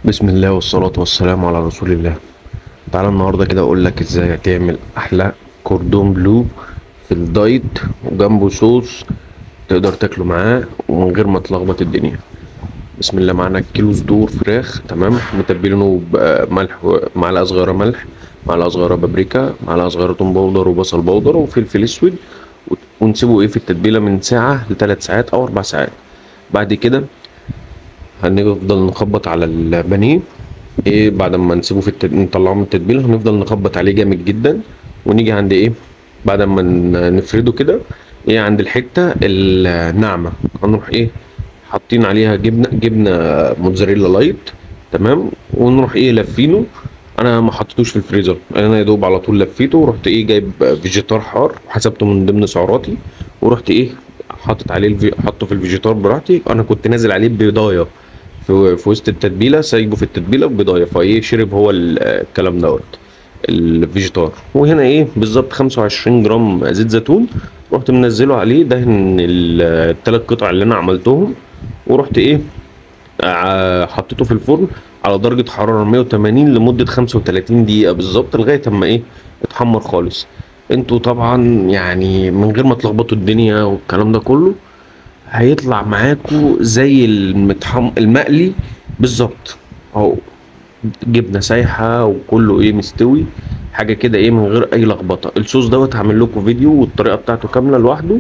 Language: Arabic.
بسم الله والصلاة والسلام على رسول الله. تعالى النهاردة كده اقول لك ازاي تعمل احلى كوردون بلو في الدايت وجنبه صوص تقدر تاكله معاه ومن غير ما تلخبط الدنيا. بسم الله. معانا كيلو صدور فراخ، تمام، متبلينه بملح، معلقة صغيرة ملح، معلقة صغيرة بابريكا، معلقة صغيرة توم باودر وبصل باودر وفلفل اسود، ونسيبه ايه في التتبيلة من ساعة لثلاث ساعات او 4 ساعات. بعد كده هنفضل نخبط على البانيه. ايه بعد ما نسيبه نطلعه من التتبيله هنفضل نخبط عليه جامد جدا، ونيجي عند ايه بعد ما نفرده كده، ايه عند الحته الناعمه هنروح ايه حاطين عليها جبنه موتزاريلا لايت، تمام، ونروح ايه لفينه. انا ما حطيتوش في الفريزر، انا يا دوب على طول لفيته ورحت ايه جايب فيجيتار حار وحسبته من ضمن سعراتي، ورحت ايه حاطط عليه حطه في الفيجيتار براحتي. انا كنت نازل عليه ببيضايه في وسط التتبيله، سايبه في التتبيله ببيضايه، فايه شرب هو الكلام دوت الفيجيتار. وهنا ايه بالظبط 25 جرام زيت زيتون، رحت منزله عليه دهن الثلاث قطع اللي انا عملتهم، ورحت ايه حطيته في الفرن على درجة حرارة 180 لمدة 35 دقيقة بالظبط لغاية اما ايه اتحمر خالص. انتوا طبعا يعني من غير ما تلخبطوا الدنيا والكلام ده كله هيطلع معاكوا زي المقلي بالظبط اهو، جبنه سايحه وكله ايه مستوي، حاجه كده ايه من غير اي لخبطه. الصوص دوت هعمل لكم فيديو والطريقه بتاعته كامله لوحده،